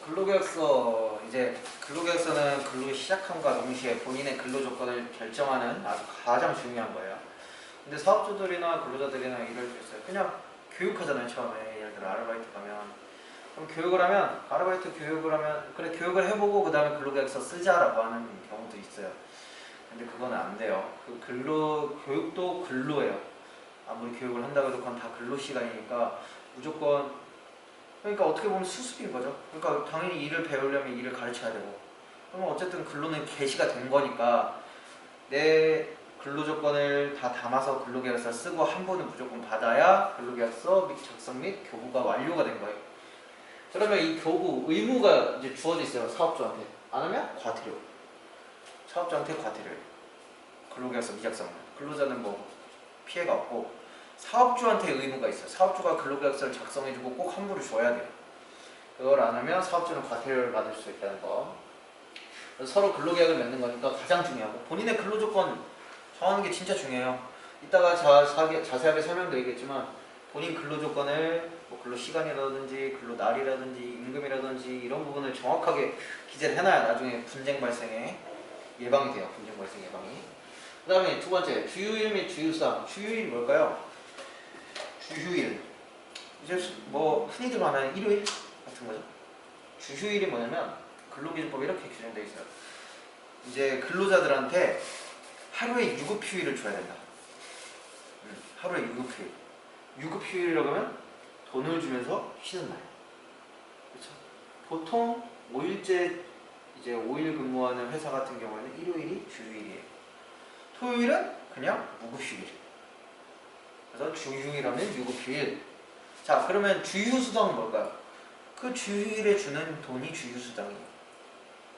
근로계약서 이제 근로계약서는 근로 시작함과 동시에 본인의 근로 조건을 결정하는 아주 가장 중요한 거예요. 근데 사업주들이나 근로자들이나 이럴 수 있어요. 그냥 교육하잖아요. 처음에 예를 들어 아르바이트 가면 그럼 교육을 하면 아르바이트 교육을 하면 그래 교육을 해보고 그 다음에 근로계약서 쓰자라고 하는 경우도 있어요. 근데 그건 안 돼요. 그 근로 교육도 근로예요. 아무리 교육을 한다고 해도 그건 다 근로 시간이니까 무조건 그러니까 어떻게 보면 수습인 거죠. 그러니까 당연히 일을 배우려면 일을 가르쳐야 되고 그러면 어쨌든 근로는 개시가 된 거니까 내 근로조건을 다 담아서 근로계약서 쓰고 한 번은 무조건 받아야 근로계약서 및 작성 및 교부가 완료가 된 거예요. 그러면 이 교부 의무가 이제 주어져 있어요. 사업주한테. 안 하면 과태료. 사업주한테 과태료. 근로계약서 미작성은. 근로자는 뭐 피해가 없고 사업주한테 의무가 있어요. 사업주가 근로계약서를 작성해주고 꼭 환불을 줘야 돼요. 그걸 안 하면 사업주는 과태료를 받을 수 있다는 거. 서로 근로계약을 맺는 거니까 가장 중요하고 본인의 근로조건 정하는 게 진짜 중요해요. 이따가 자세하게 설명드리겠지만 본인 근로조건을 뭐 근로시간이라든지 근로날이라든지 임금이라든지 이런 부분을 정확하게 기재를 해놔야 나중에 분쟁 발생에 예방이 돼요. 분쟁 발생 예방이. 그 다음에 두 번째 주휴일 및 주휴수당. 주휴일이 뭘까요? 주휴일 이제 뭐 흔히들 말하는 일요일 같은 거죠. 주휴일이 뭐냐면 근로기준법에 이렇게 규정되어 있어요. 이제 근로자들한테 하루에 유급휴일을 줘야 된다. 하루에 유급휴일. 유급휴일이라고 하면 돈을 주면서 쉬는 날. 그렇죠? 보통 5일째 이제 5일 근무하는 회사 같은 경우에는 일요일이 주휴일이에요. 토요일은 그냥 무급휴일. 그래서 주휴일하면 유급휴일. 자, 그러면 주휴수당은 뭘까요? 그 주휴일에 주는 돈이 주휴수당이에요.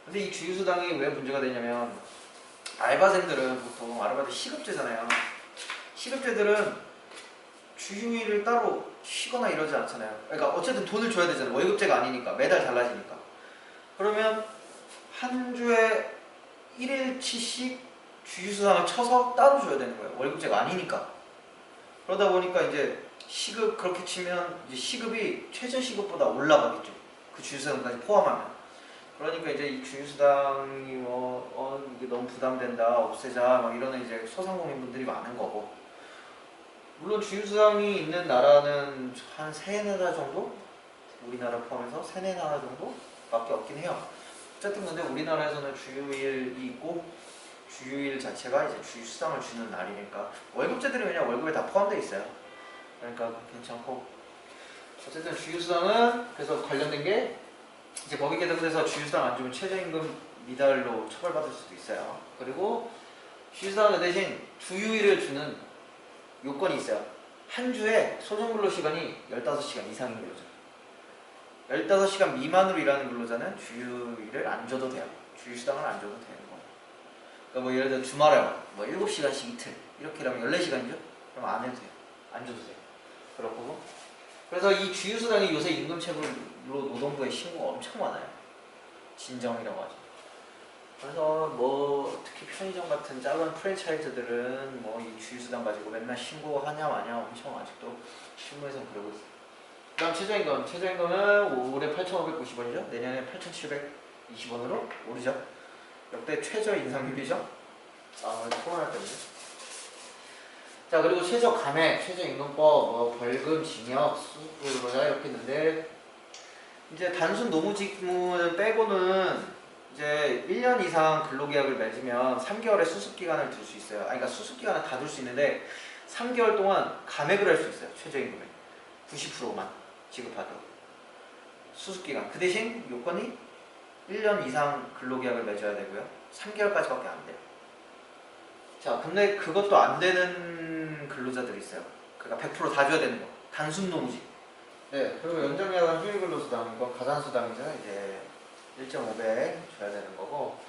근데 이 주휴수당이 왜 문제가 되냐면 알바생들은 보통 아르바이트 시급제잖아요. 시급제들은 주휴일을 따로 쉬거나 이러지 않잖아요. 그러니까 어쨌든 돈을 줘야 되잖아요. 월급제가 아니니까 매달 달라지니까. 그러면 한 주에 1일치씩 주휴수당을 쳐서 따로 줘야 되는 거예요. 월급제가 아니니까. 그러다 보니까 이제 시급 그렇게 치면 이제 시급이 최저시급보다 올라가겠죠. 그 주휴수당까지 포함하면. 그러니까 이제 이 주휴수당이 이게 너무 부담된다, 없애자, 막 이러는 이제 소상공인분들이 많은 거고. 물론 주휴수당이 있는 나라는 한 세네 나라 정도? 우리나라 포함해서 세네 나라 정도밖에 없긴 해요. 어쨌든 근데 우리나라에서는 주휴일이 있고 주휴일 자체가 이제 주휴수당을 주는 날이니까 월급제들이 그냥 월급에 다 포함되어 있어요. 그러니까 괜찮고 어쨌든 주휴수당은 그래서 관련된 게 이제 법이 개정돼서 주휴수당 안 주면 최저임금 미달로 처벌받을 수도 있어요. 그리고 주휴수당 대신 주휴일을 주는 요건이 있어요. 한 주에 소정근로시간이 15시간 이상인 근로자. 15시간 미만으로 일하는 근로자는 주휴일을 안 줘도 돼요. 주휴수당을 안 줘도 되는 거예요. 그러니까 뭐 예를 들어 주말에 뭐 7시간씩 이틀 이렇게 하면 14시간이죠? 그럼 안 해도 돼요. 안 줘도 돼요. 그렇고 그래서 이 주휴수당이 요새 임금체불로 노동부에 신고가 엄청 많아요. 진정이라고 하죠. 그래서 뭐 특히 편의점 같은 작은 프랜차이즈들은 뭐 이 주휴수당 가지고 맨날 신고하냐 마냐 엄청 아직도 신문에서는 그러고 있어요. 그 다음 최저임금. 최저임금은 올해 8,590원이죠. 내년에 8,720원으로 오르죠. 역대 최저 인상률이죠. 코로나 때문에. 자, 그리고 최저 감액, 최저임금법, 뭐 벌금, 징역, 수습근로자 이렇게 있는데 이제 단순 노무직무 빼고는 이제 1년 이상 근로계약을 맺으면 3개월의 수습기간을 둘 수 있어요. 그러니까 수습기간은 다 둘 수 있는데 3개월 동안 감액을 할 수 있어요. 최저임금에 90%만 지급하도록 수습기간. 그 대신 요건이 1년 이상 근로계약을 맺어야 되고요. 3개월까지밖에 안 돼요. 자, 근데 그것도 안 되는 근로자들이 있어요. 그러니까 100% 다 줘야 되는 거. 단순 노무직. 네, 그리고 연장야간 휴일근로수당, 이건 가산수당이죠. 이제 1.5배 줘야 되는 거고,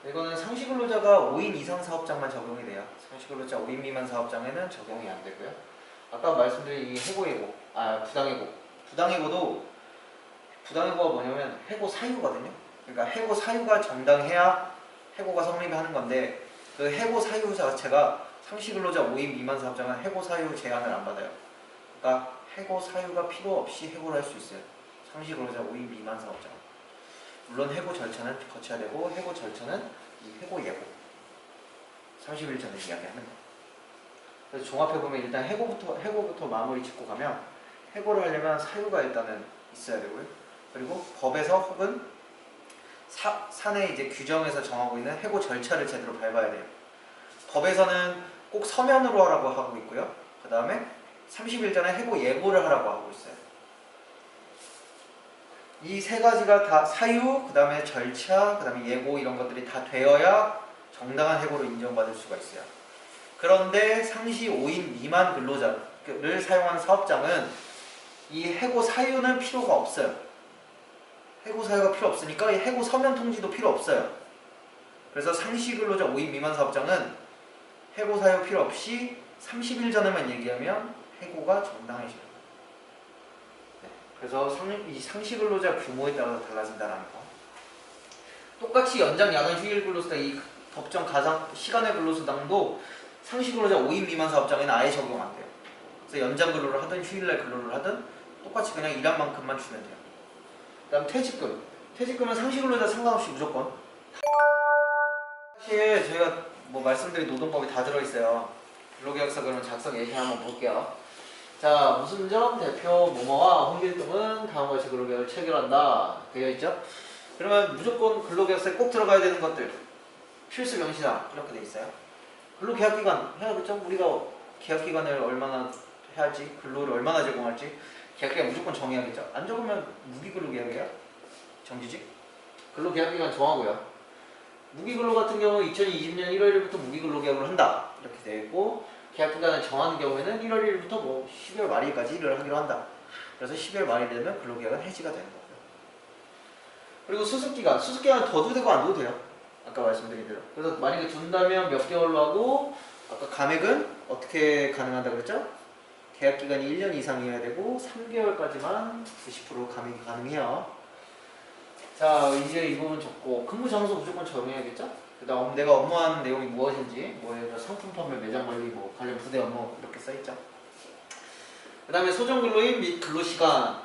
이거는 상시근로자가 5인 이상 사업장만 적용이 돼요. 상시근로자 5인 미만 사업장에는 적용이 안 되고요. 아까 말씀드린 이 해고예고, 부당해고. 부당해고가 뭐냐면 해고 사유거든요. 그러니까 해고 사유가 정당해야 해고가 성립하는 건데, 그 해고 사유 자체가 상시근로자 5인 미만 사업장은 해고 사유 제한을 안 받아요. 그러니까 해고 사유가 필요 없이 해고를 할 수 있어요. 상시근로자 5인 미만 사업장. 물론 해고 절차는 거쳐야 되고 해고 절차는 이 해고 예고 30일 전에 이야기하는 거. 그래서 종합해보면 일단 해고부터 마무리 짓고 가면 해고를 하려면 사유가 일단은 있어야 되고요. 그리고 법에서 혹은 사내 이제 규정에서 정하고 있는 해고 절차를 제대로 밟아야 돼요. 법에서는 꼭 서면으로 하라고 하고 있고요. 그 다음에 30일 전에 해고 예고를 하라고 하고 있어요. 이 세 가지가 다 사유, 그 다음에 절차, 그 다음에 예고 이런 것들이 다 되어야 정당한 해고로 인정받을 수가 있어요. 그런데 상시 5인 미만 근로자를 사용하는 사업장은 이 해고 사유는 필요가 없어요. 해고 사유가 필요 없으니까 이 해고 서면 통지도 필요 없어요. 그래서 상시 근로자 5인 미만 사업장은 해고 사유 필요 없이 30일 전에만 얘기하면 해고가 정당해져요. 네. 그래서 이 상시 근로자 규모에 따라서 달라진다는 거. 똑같이 연장 야간 휴일 근로수당 이 법정 가상 시간의 근로수당도 상시 근로자 5인 미만 사업장에는 아예 적용 안 돼요. 그래서 연장 근로를 하든 휴일날 근로를 하든 똑같이 그냥 일한 만큼만 주면 돼요. 그 다음 퇴직금. 퇴직금은 상시 근로자 상관없이 무조건. 사실 저희가 뭐 말씀드린 노동법이 다 들어있어요. 근로계약서 그러면 작성 예시 한번 볼게요. 자, 무슨 점 대표 뭐뭐와 홍길동은 다음과 같이 근로계약을 체결한다 되어있죠? 그러면 무조건 근로계약서에 꼭 들어가야 되는 것들 필수 명시사항 이렇게 돼 있어요. 근로계약기간 해야겠죠? 우리가 계약기간을 얼마나 해야 할지, 근로를 얼마나 제공할지 계약기간 무조건 정해야겠죠? 안 적으면 무기근로계약이에요. 정규직. 근로계약기간 정하고요. 무기근로 같은 경우 2020년 1월 1일부터 무기근로계약을 한다 이렇게 되어 있고, 계약기간을 정하는 경우에는 1월 1일부터 뭐 12월 말일까지 일을 하기로 한다. 그래서 12월 말이 되면 근로계약은 해지가 되는 거고요. 그리고 수습기간, 수습기간은 더도 되고 안 둬도 돼요. 아까 말씀드린 대로. 그래서 만약에 준다면 몇 개월로 하고, 아까 감액은 어떻게 가능한다 그랬죠? 계약기간이 1년 이상이어야 되고 3개월까지만 90% 감액이 가능해요. 자, 이제 이 부분 적고 근무 장소 무조건 정해야겠죠? 그 다음 내가 업무하는 내용이 무엇인지, 뭐 예를 들어 상품 판매, 매장 관리, 뭐 관련 부대 업무 이렇게 써있죠. 그 다음에 소정근로인 및 근로시간,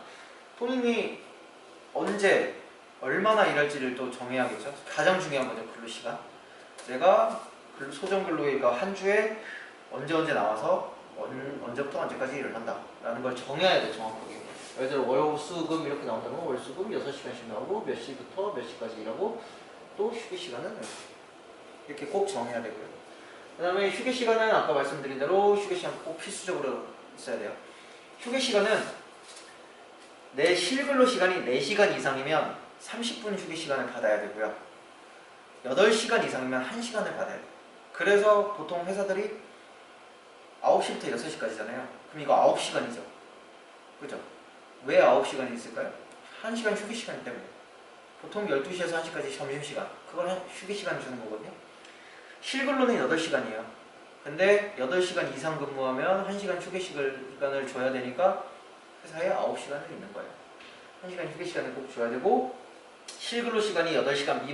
본인이 언제 얼마나 일할지를 또 정해야겠죠. 가장 중요한 거죠. 근로시간. 내가 소정근로일과 한 주에 언제 나와서 언제부터 언제까지 일을 한다 라는 걸 정해야 돼. 정확하게. 예를 들어 월수금 이렇게 나온다면 월수금 6시간씩 나오고 몇 시부터 몇 시까지 일하고 또 휴게시간은 이렇게 꼭 정해야 되고요. 그 다음에 휴게시간은 아까 말씀드린 대로 휴게시간 꼭 필수적으로 있어야 돼요. 휴게시간은 내 실근로시간이 4시간 이상이면 30분 휴게시간을 받아야 되고요. 8시간 이상이면 1시간을 받아야 돼요. 그래서 보통 회사들이 9시부터 6시까지잖아요. 그럼 이거 9시간이죠. 그죠? 왜 9시간이 있을까요? 1시간 휴게시간 때문에. 보통 12시에서 1시까지 점심시간. 그걸 휴게시간 주는 거거든요. 실근로는 8시간이에요. 근데 8시간 이상 근무하면 1시간 휴게시간을 줘야 되니까 회사에 9시간을 있는 거예요. 1시간 휴게시간을 꼭 줘야 되고, 실근로 시간이 8시간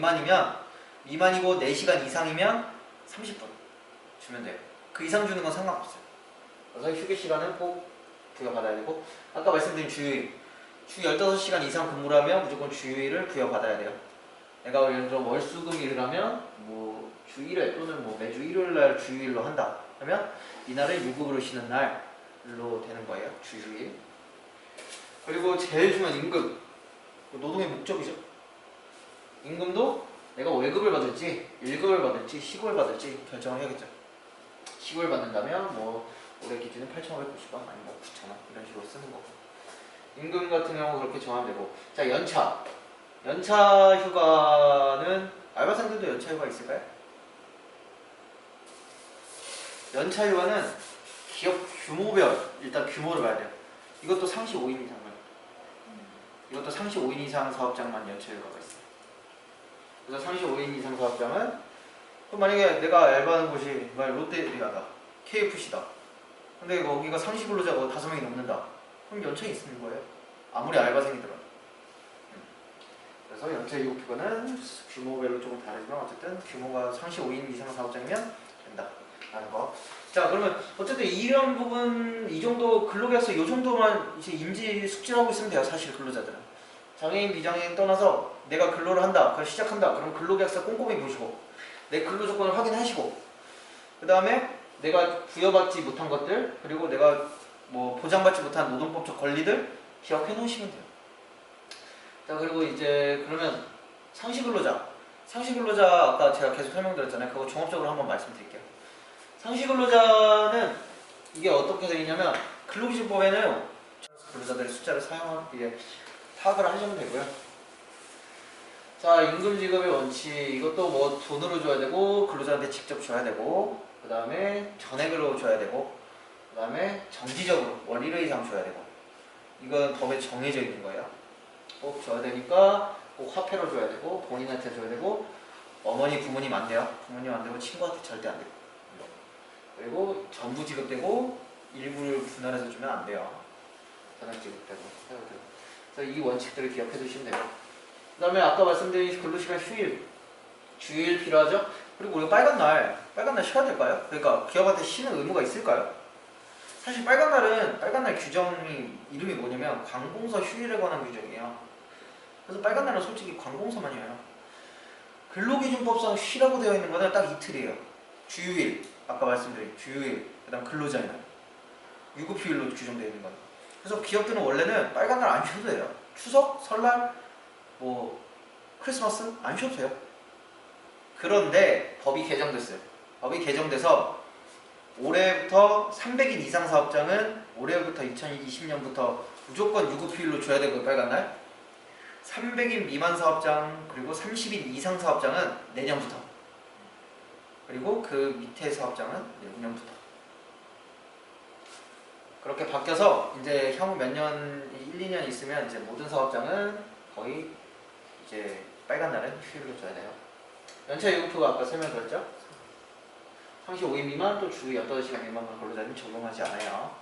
미만이고 4시간 이상이면 30분 주면 돼요. 그 이상 주는 건 상관없어요. 그래서 휴게시간은 꼭 부여받아야 되고, 아까 말씀드린 주휴일, 주 15시간 이상 근무를 하면 무조건 주휴일을 부여받아야 돼요. 내가 예를 들어 월수금 일을 하면 뭐 주 1회 또는 뭐 매주 일요일날 주휴일로 한다 그러면 이날을 유급으로 쉬는 날로 되는 거예요. 주휴일. 그리고 제일 중요한 임금, 노동의 목적이죠. 임금도 내가 월급을 받을지 1급을 받을지 시급을 받을지 결정을 해야겠죠. 시급을 받는다면 뭐 올해 기준은 8,590원 아니면 뭐 9,000원 이런 식으로 쓰는 거고, 임금 같은 경우 그렇게 정하면 되고. 자, 연차 휴가는 알바생들도 연차 휴가 있을까요? 연차 휴가는 기업 규모별 일단 규모를 봐야 돼요. 이것도 상시 5인 이상만, 이것도 상시 5인 이상 사업장만 연차 휴가가 있어요. 그래서 상시 5인 이상 사업장은, 그럼 만약에 내가 알바하는 곳이 롯데리아다, KFC다. 근데 거기가 상시 근로자가 5명이 넘는다. 그럼 연차 있는 거예요. 아무리 알바생이더라도. 그래서 연차 휴가는 규모별로 조금 다르지만 어쨌든 규모가 상시 5인 이상 사업장이면 된다 라는 거. 자, 그러면 어쨌든 이런 부분, 이 정도 근로계약서 이 정도만 이제 임시 숙지하고 있으면 돼요. 사실 근로자들은 장애인 비장애인 떠나서 내가 근로를 한다, 그걸 시작한다. 그럼 근로계약서 꼼꼼히 보시고 내 근로 조건을 확인하시고 그 다음에 내가 부여받지 못한 것들 그리고 내가 뭐 보장받지 못한 노동법적 권리들 기억해 놓으시면 돼요. 자 그리고 이제 그러면 상시근로자 아까 제가 계속 설명드렸잖아요. 그거 종합적으로 한번 말씀드릴게요. 상시근로자는 이게 어떻게 되냐면 근로기준법에는 근로자들의 숫자를 사용하기에 파악을 하시면 되고요. 자 임금지급의 원칙 이것도 뭐 돈으로 줘야 되고 근로자한테 직접 줘야 되고 그 다음에 전액으로 줘야 되고 그 다음에 정기적으로 월일 이상 줘야 되고 이건 법에 정해져 있는 거예요. 꼭 줘야 되니까 꼭 화폐로 줘야 되고 본인한테 줘야 되고 어머니 부모님 안 돼요. 부모님 안 되고 친구한테 절대 안 되고 그리고 전부 지급되고 일부를 분할해서 주면 안 돼요. 전액 지급되고 그래서 이 원칙들을 기억해 두시면 되고 그 다음에 아까 말씀드린 근로시간 휴일 주일 필요하죠? 그리고 우리가 빨간 날 쉬어야 될까요? 그러니까 기업한테 쉬는 의무가 있을까요? 사실 빨간 날 규정이 이름이 뭐냐면 관공서 휴일에 관한 규정이에요. 그래서 빨간 날은 솔직히 관공서만이에요. 근로기준법상 쉬라고 되어 있는 거는 딱 이틀이에요. 주휴일, 아까 말씀드린 주휴일, 그 다음 근로자의 날, 유급휴일로 규정되어 있는 거예요. 그래서 기업들은 원래는 빨간 날 안 쉬어도 돼요. 추석, 설날, 뭐 크리스마스 안 쉬어도 돼요. 그런데 법이 개정됐어요. 법이 개정돼서 올해부터 300인 이상 사업장은 올해부터 2020년부터 무조건 유급휴일로 줘야 되고요. 빨간 날 300인 미만 사업장 그리고 30인 이상 사업장은 내년부터 그리고 그 밑에 사업장은 내년부터 그렇게 바뀌어서 이제 향후 몇 년, 1, 2년 있으면 이제 모든 사업장은 거의 이제 빨간 날은 휴일로 줘야 돼요. 연차 유급휴가 아까 설명드렸죠? 상시 5인 미만 또 주 8시간 미만만 근로자는 적용하지 않아요.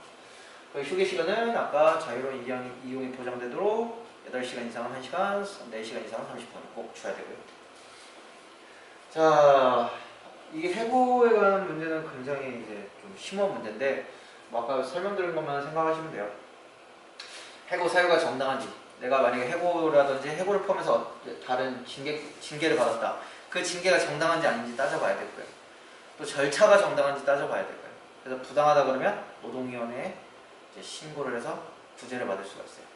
휴게 시간은 아까 자유로운 이용이 보장되도록 8시간 이상은 1시간, 4시간 이상은 30분 꼭 줘야 되고요. 자, 이게 해고에 관한 문제는 굉장히 이제 좀 심오한 문제인데 뭐 아까 설명드린 것만 생각하시면 돼요. 해고 사유가 정당한지 내가 만약에 해고라든지 해고를 포함해서 다른 징계를 받았다. 그 징계가 정당한지 아닌지 따져봐야 되고요. 또 절차가 정당한지 따져봐야 되고요. 그래서 부당하다 그러면 노동위원회에 이제 신고를 해서 구제를 받을 수가 있어요.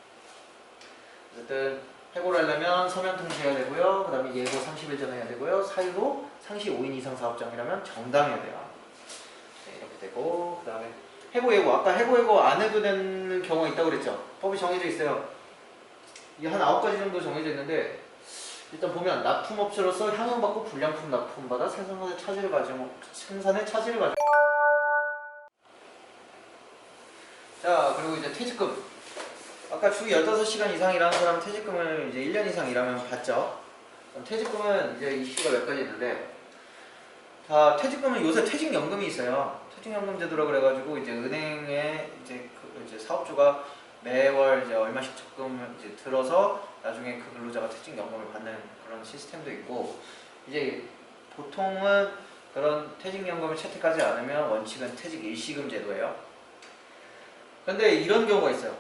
어쨌든 해고를 하려면 서면 통지해야 되고요. 그 다음에 예고 30일 전에 해야 되고요. 사유도 상시 5인 이상 사업장이라면 정당해야 돼요. 네, 이렇게 되고 그 다음에 해고 예고 아까 해고 예고 안 해도 되는 경우가 있다고 그랬죠. 법이 정해져 있어요. 이게 한 9가지 정도 정해져 있는데 일단 보면 납품업체로서 향응받고 불량품 납품받아 생산에 차질을 가지고 자 그리고 이제 퇴직금 아까 주 15시간 이상 일하는 사람은 퇴직금을 이제 1년 이상 일하면 받죠. 퇴직금은 이제 이슈가 몇 가지 있는데 자 퇴직금은 요새 퇴직연금이 있어요. 퇴직연금 제도라 그래가지고 이제 은행에 이제 사업주가 매월 이제 얼마씩 적금을 이제 들어서 나중에 그 근로자가 퇴직연금을 받는 그런 시스템도 있고 이제 보통은 그런 퇴직연금을 채택하지 않으면 원칙은 퇴직 일시금 제도예요. 근데 이런 경우가 있어요.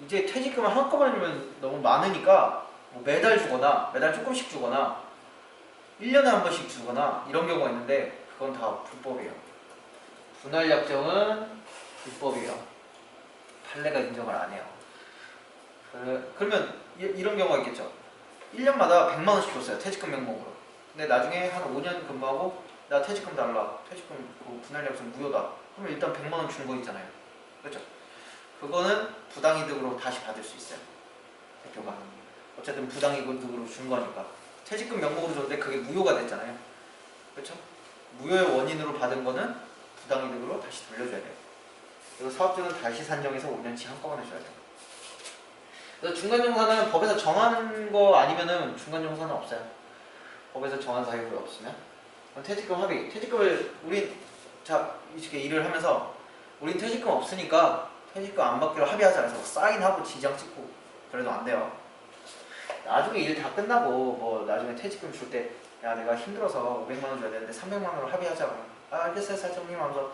이제 퇴직금을 한꺼번에 주면 너무 많으니까 뭐 매달 주거나 매달 조금씩 주거나 1년에 한 번씩 주거나 이런 경우가 있는데 그건 다 불법이에요. 분할 약정은 불법이에요. 판례가 인정을 안 해요. 그러면 이런 경우가 있겠죠. 1년마다 100만 원씩 줬어요. 퇴직금 명목으로. 근데 나중에 한 5년 근무하고 나 퇴직금 달라. 퇴직금 그 분할 약정 무효다. 그러면 일단 100만 원 준 거 있잖아요. 그렇죠? 그거는 부당이득으로 다시 받을 수 있어요. 대표가. 어쨌든 부당이득으로 준 거니까. 퇴직금 명목으로 줬는데 그게 무효가 됐잖아요. 그렇죠? 무효의 원인으로 받은 거는 부당이득으로 다시 돌려줘야 돼요. 그리고 사업주는 다시 산정해서 5년치 한꺼번에 줘야 돼요. 그래서 중간정산은 법에서 정한 거 아니면은 중간정산은 없어요. 법에서 정한 사유가 없으면. 퇴직금 합의. 퇴직금을 이렇게 일을 하면서 우린 퇴직금 없으니까 퇴직금 안 받기로 합의하자 해서 사인하고 지장 찍고 그래도 안 돼요. 나중에 일 다 끝나고 뭐 나중에 퇴직금 줄 때 야 내가 힘들어서 500만 원 줘야 되는데 300만 원으로 합의하자. 아 알겠어요 사장님 하면서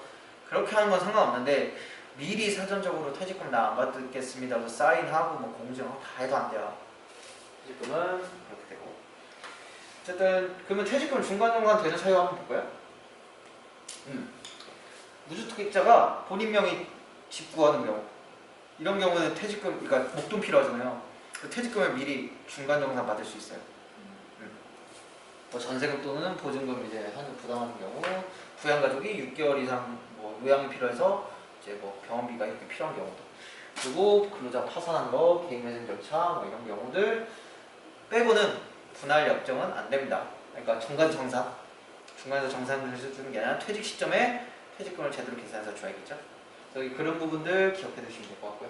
그렇게 하는 건 상관없는데 미리 사전적으로 퇴직금 나 안 받겠습니다 해서 사인하고 뭐 공증하고 다 해도 안 돼요. 퇴직금은 그렇게 되고. 어쨌든 그러면 퇴직금 중간중간 되는 사유 한번 볼까요? 무주택자가 본인 명의 집 구하는 경우, 이런 경우는 퇴직금, 그러니까 목돈 필요하잖아요. 그 퇴직금을 미리 중간정산 받을 수 있어요. 뭐 전세금 또는 보증금 이제 부담하는 경우, 부양가족이 6개월 이상 뭐 요양이 필요해서 이제 뭐 병원비가 이렇게 필요한 경우도, 그리고 근로자 파산한 거, 개인회생 절차 뭐 이런 경우들 빼고는 분할 약정은 안 됩니다. 그러니까 중간에서 정산을 해주는 게 아니라 퇴직 시점에 퇴직금을 제대로 계산해서 줘야겠죠. 그래서 그런 부분들 기억해 두시면 될 것 같고요.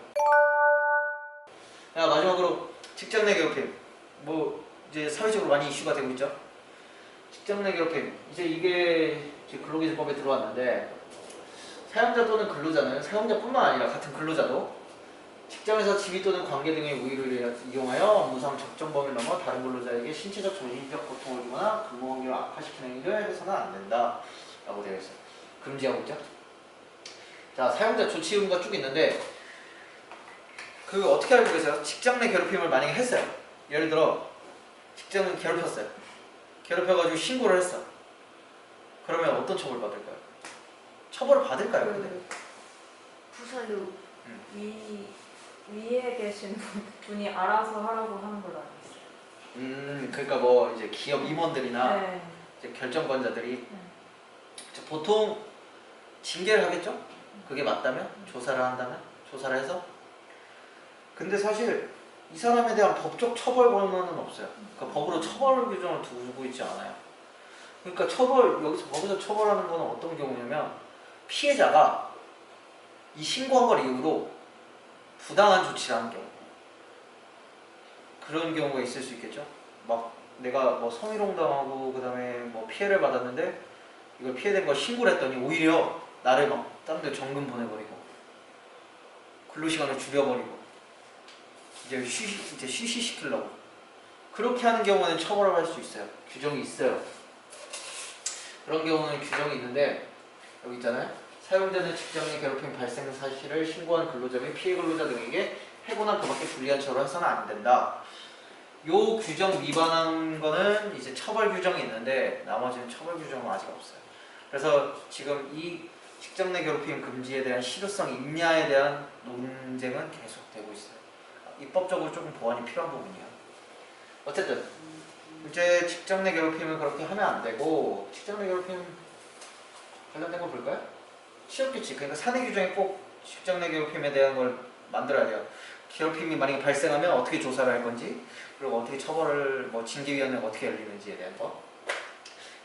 자, 마지막으로 직장 내 괴롭힘. 뭐 이제 사회적으로 많이 이슈가 되고 있죠. 직장 내 괴롭힘. 이제 이게 근로기준법에 들어왔는데, 사용자 또는 근로자는 사용자뿐만 아니라 같은 근로자도 직장에서 지위 또는 관계 등의 우위를 이용하여 업무상 적정 범위를 넘어 다른 근로자에게 신체적, 정신적 고통을 주거나 근무 환경을 악화시키는 행위를 해서는 안 된다 라고 되어 있어요. 금지하고 있죠. 자, 사용자 조치의무가 쭉 있는데, 그 어떻게 알고 계세요? 직장 내 괴롭힘을 만약에 했어요. 예를 들어 직장을 괴롭혔어요. 괴롭혀가지고 신고를 했어. 그러면 어떤 처벌을 받을까요? 처벌을 받을까요? 근데? 부서요. 위에 계신 분이 알아서 하라고 하는 걸로 알고 있어요. 그러니까 뭐 이제 기업 임원들이나 네. 이제 결정권자들이 보통 징계를 하겠죠? 그게 맞다면? 조사를 한다면? 조사를 해서? 근데 사실 이 사람에 대한 법적 처벌 권한은 없어요. 그러니까 법으로 처벌 규정을 두고 있지 않아요. 그러니까 여기서 법에서 처벌하는 건 어떤 경우냐면, 피해자가 이 신고한 걸 이유로 부당한 조치를 하는 경우, 그런 경우가 있을 수 있겠죠. 막 내가 뭐 성희롱 당하고 그 다음에 뭐 피해를 받았는데 이걸 피해된 걸 신고를 했더니 오히려 나를 막 다른 데 정금 보내버리고 근로시간을 줄여버리고 이제 쉬쉬시키려고 그렇게 하는 경우는 처벌을 할 수 있어요. 규정이 있어요. 그런 경우는 규정이 있는데, 여기 있잖아요. 사용자는 직장 내 괴롭힘 발생 사실을 신고한 근로자 및 피해 근로자 등에게 해고나 그밖에 불리한 처벌을 해서는 안 된다. 요 규정 위반한 거는 이제 처벌 규정이 있는데, 나머지는 처벌 규정은 아직 없어요. 그래서 지금 이 직장 내 괴롭힘 금지에 대한 실효성 있냐에 대한 논쟁은 계속되고 있어요. 입법적으로 조금 보완이 필요한 부분이에요. 어쨌든 이제 직장 내 괴롭힘을 그렇게 하면 안 되고, 직장 내 괴롭힘 관련된 거 볼까요? 취업규칙, 그러니까 사내 규정에 꼭 직장 내 괴롭힘에 대한 걸 만들어야 돼요. 괴롭힘이 만약에 발생하면 어떻게 조사를 할 건지, 그리고 어떻게 처벌을, 뭐 징계위원회가 어떻게 열리는지에 대한 거,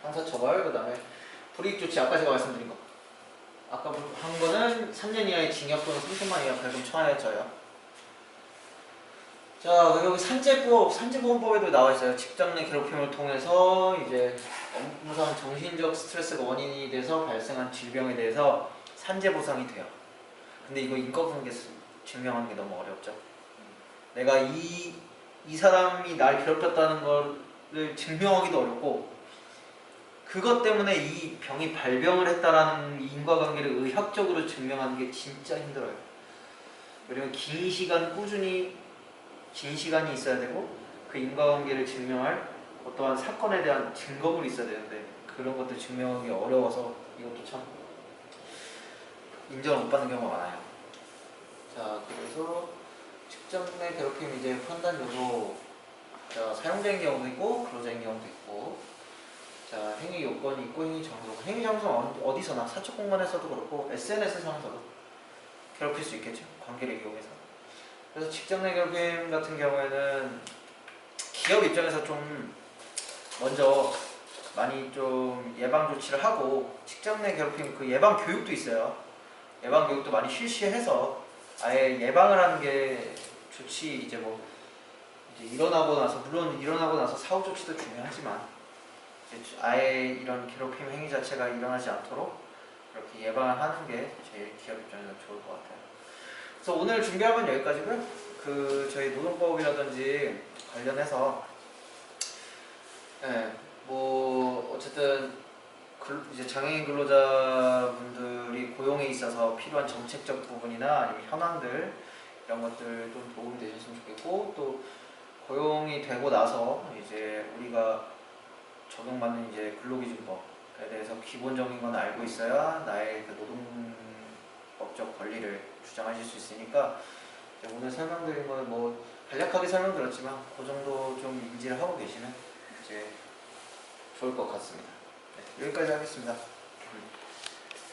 형사처벌, 그 다음에 불이익조치, 아까 제가 말씀드린 거, 아까 한 거는 3년 이하의 징역 또는 30만 이하 벌금 처하여져요. 자, 여기 산재보험법에도 나와 있어요. 직장 내 괴롭힘을 통해서 이제 업무상 정신적 스트레스가 원인이 돼서 발생한 질병에 대해서 산재 보상이 돼요. 근데 이거 인과관계 증명하는 게 너무 어렵죠. 내가 이 사람이 날 괴롭혔다는 거를 증명하기도 어렵고, 그것 때문에 이 병이 발병을 했다라는 인과관계를 의학적으로 증명하는 게 진짜 힘들어요. 그리고 긴 시간이 있어야 되고, 그 인과관계를 증명할 어떠한 사건에 대한 증거물이 있어야 되는데, 그런 것들 증명하기 어려워서 이것도 참 인정을 못 받는 경우가 많아요. 자, 그래서 직장 내 괴롭힘 이제 판단 요소, 자, 사용자인 경우도 있고 근로자인 경우도 있고, 자, 행위 요건이 있고 행위 장소. 행위 장소는 어디서나 사적 공간에서도 그렇고 SNS상에서도 괴롭힐 수 있겠죠. 관계를 이용해서. 그래서 직장 내 괴롭힘 같은 경우에는 기업 입장에서 좀 먼저 많이 좀 예방 조치를 하고, 직장 내 괴롭힘 그 예방 교육도 있어요. 예방 교육도 많이 실시해서 아예 예방을 하는 게 좋지. 이제 뭐 이제 일어나고 나서 사후 조치도 중요하지만, 이제 아예 이런 괴롭힘 행위 자체가 일어나지 않도록 그렇게 예방하는 게 제일 기업 입장에서 좋을 것 같아요. 그래서 오늘 준비한 건 여기까지고요. 그 저희 노동법이라든지 관련해서 뭐 어쨌든 이제 장애인 근로자분들이 고용에 있어서 필요한 정책적 부분이나 아니면 현황들, 이런 것들 좀 도움이 되셨으면 좋겠고, 또 고용이 되고 나서 이제 우리가 적용받는 이제 근로기준법에 대해서 기본적인 건 알고 있어야 나의 그 노동법적 권리를 주장하실 수 있으니까 이제 오늘 설명드린 거는 뭐 간략하게 설명드렸지만 그 정도 좀 인지를 하고 계시면 이제 좋을 것 같습니다. 네, 여기까지 하겠습니다.